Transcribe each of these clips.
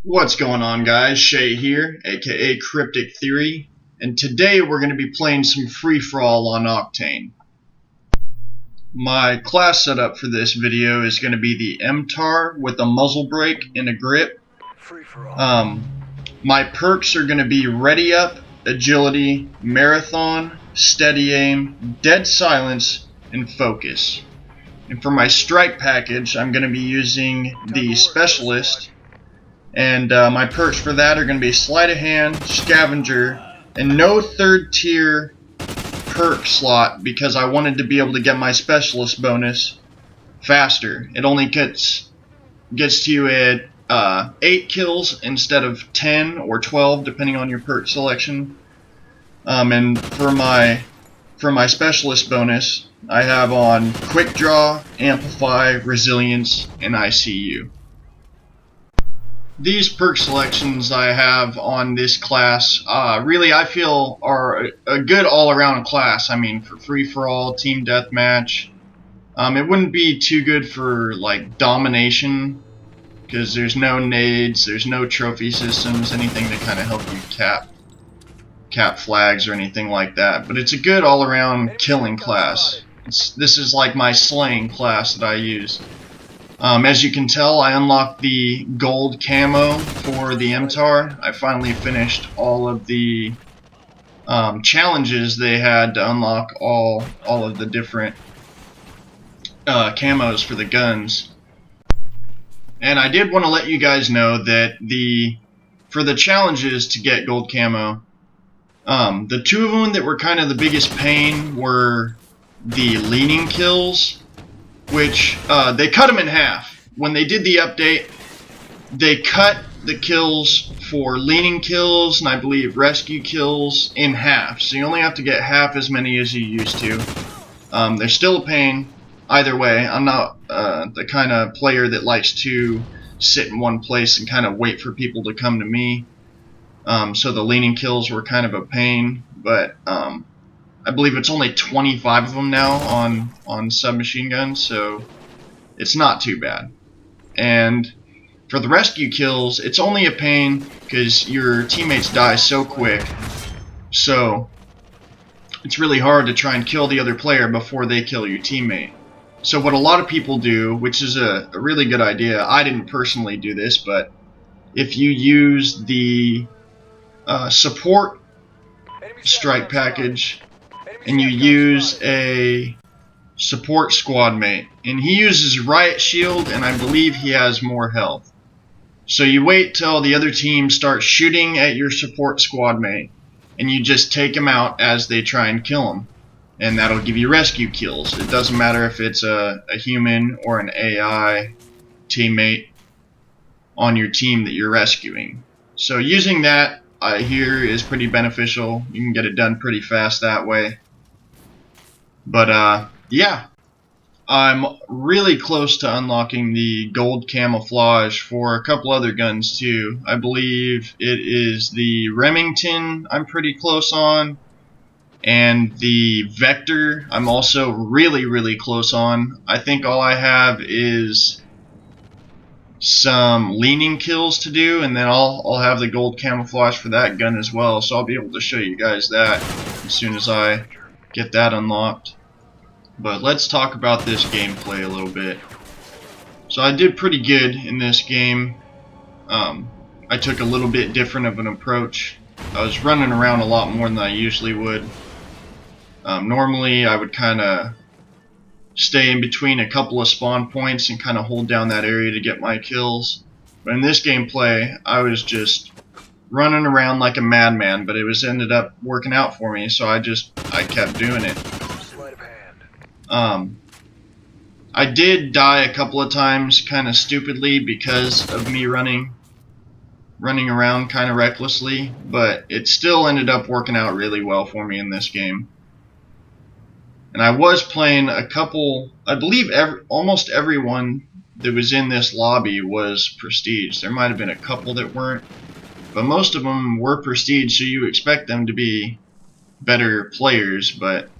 What's going on, guys? Shay here, aka Cryptic Theory, and today we're going to be playing some free-for-all on Octane. My class setup for this video is going to be the M-Tarded with a muzzle brake and a grip. My perks are going to be Ready Up, Agility, Marathon, Steady Aim, Dead Silence, and Focus. And for my strike package, I'm going to be using the Specialist. And my perks for that are going to be Sleight of Hand, Scavenger, and no third tier perk slot because I wanted to be able to get my Specialist bonus faster. It only gets to you at 8 kills instead of 10 or 12 depending on your perk selection. And for my Specialist bonus, I have on Quick Draw, Amplify, Resilience, and ICU. These perk selections I have on this class, really I feel are a good all-around class. I mean, for free-for-all, team deathmatch, it wouldn't be too good for like domination because there's no nades, there's no trophy systems, anything to kind of help you cap flags or anything like that. But it's a good all-around killing class. This is like my slaying class that I use. As you can tell, I unlocked the gold camo for the M-Tarded. I finally finished all of the challenges they had to unlock all of the different camos for the guns. And I did want to let you guys know that for the challenges to get gold camo, the two of them that were kind of the biggest pain were the leaning kills, which they cut them in half. When they did the update, they cut the kills for leaning kills and I believe rescue kills in half. So you only have to get half as many as you used to. They're still a pain either way. I'm not the kind of player that likes to sit in one place and kind of wait for people to come to me. So the leaning kills were kind of a pain, but I believe it's only 25 of them now on submachine guns, so it's not too bad. And for the rescue kills, it's only a pain because your teammates die so quick, so it's really hard to try and kill the other player before they kill your teammate. So what a lot of people do, which is a really good idea, I didn't personally do this, but if you use the support strike package and you use a support squad mate, and he uses riot shield and I believe he has more health. So you wait till the other team starts shooting at your support squad mate and you just take him out as they try and kill him, and that'll give you rescue kills. It doesn't matter if it's a human or an AI teammate on your team that you're rescuing. So using that here is pretty beneficial. You can get it done pretty fast that way. But yeah, I'm really close to unlocking the gold camouflage for a couple other guns too. I believe it is the Remington I'm pretty close on, and the Vector I'm also really close on. I think all I have is some leaning kills to do, and then I'll have the gold camouflage for that gun as well, so I'll be able to show you guys that as soon as I get that unlocked. But let's talk about this gameplay a little bit. So I did pretty good in this game. I took a little bit different of an approach. I was running around a lot more than I usually would. Normally I would kind of stay in between a couple of spawn points and kind of hold down that area to get my kills. But in this gameplay I was just running around like a madman, but it ended up working out for me, so I kept doing it. I did die a couple of times kind of stupidly because of me running around kind of recklessly, but it still ended up working out really well for me in this game. And I was playing a couple, I believe almost everyone that was in this lobby was Prestige. There might have been a couple that weren't, but most of them were Prestige, so you expect them to be better players, but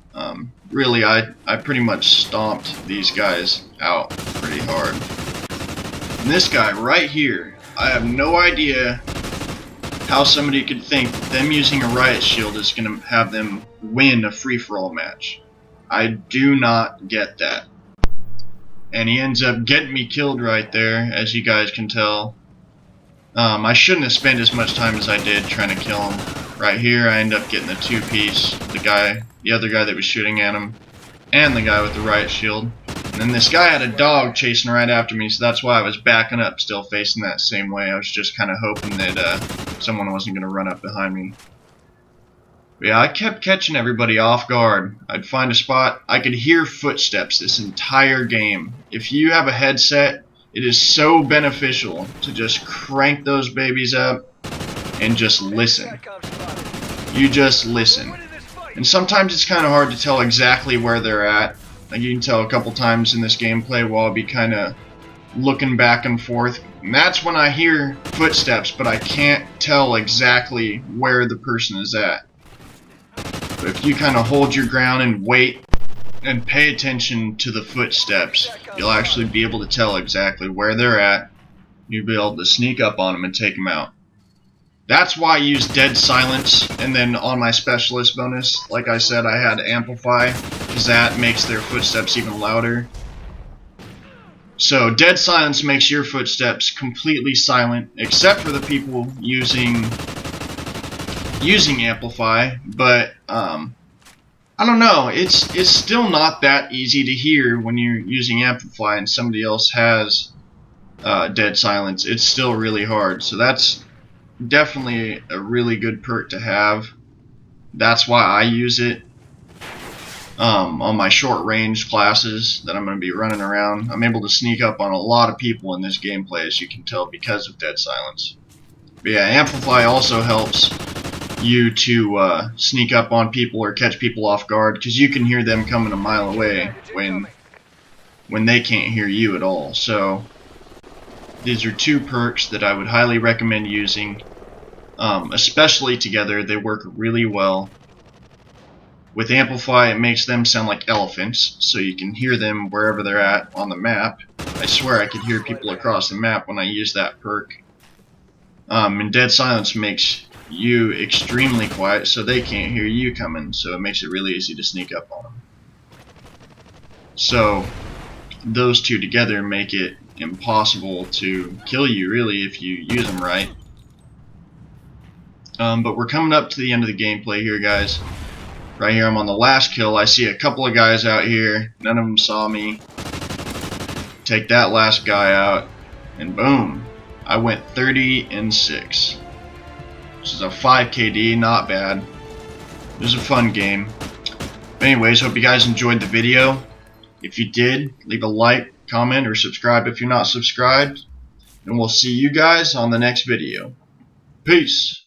really I pretty much stomped these guys out pretty hard. And this guy right here, I have no idea how somebody could think that them using a riot shield is going to have them win a free-for-all match. I do not get that. And he ends up getting me killed right there, as you guys can tell. I shouldn't have spent as much time as I did trying to kill him. Right here, I end up getting the two-piece. The other guy that was shooting at him, and the guy with the riot shield. And then this guy had a dog chasing right after me, so that's why I was backing up, still facing that same way. I was just kind of hoping that someone wasn't going to run up behind me. But yeah, I kept catching everybody off guard. I'd find a spot. I could hear footsteps this entire game. If you have a headset, it is so beneficial to just crank those babies up and just listen. You just listen. And sometimes it's kind of hard to tell exactly where they're at. Like you can tell a couple times in this gameplay where I'll be kind of looking back and forth. And that's when I hear footsteps, but I can't tell exactly where the person is at. But if you kind of hold your ground and wait and pay attention to the footsteps, you'll actually be able to tell exactly where they're at. You'll be able to sneak up on them and take them out. That's why I use dead silence, and then on my specialist bonus, like I said, I had amplify, because that makes their footsteps even louder. So dead silence makes your footsteps completely silent, except for the people using amplify, but I don't know, it's still not that easy to hear when you're using amplify and somebody else has dead silence. It's still really hard, so that's definitely a really good perk to have. That's why I use it on my short range classes that I'm going to be running around. I'm able to sneak up on a lot of people in this gameplay, as you can tell, because of dead silence. But yeah, amplify also helps you to sneak up on people or catch people off guard, because you can hear them coming a mile away when they can't hear you at all. So these are two perks that I would highly recommend using, especially together. They work really well. With amplify, it makes them sound like elephants, so you can hear them wherever they're at on the map. I swear I could hear people across the map when I use that perk. And dead silence makes you extremely quiet, so they can't hear you coming, so it makes it really easy to sneak up on them. So those two together make it impossible to kill you, really, if you use them right. But we're coming up to the end of the gameplay here, guys. Right here, I'm on the last kill. I see a couple of guys out here. None of them saw me. Take that last guy out, and boom, I went 30-6. This is a 5 KD, not bad. It was a fun game. But anyways, hope you guys enjoyed the video. If you did, leave a like, comment, or subscribe if you're not subscribed. And we'll see you guys on the next video. Peace!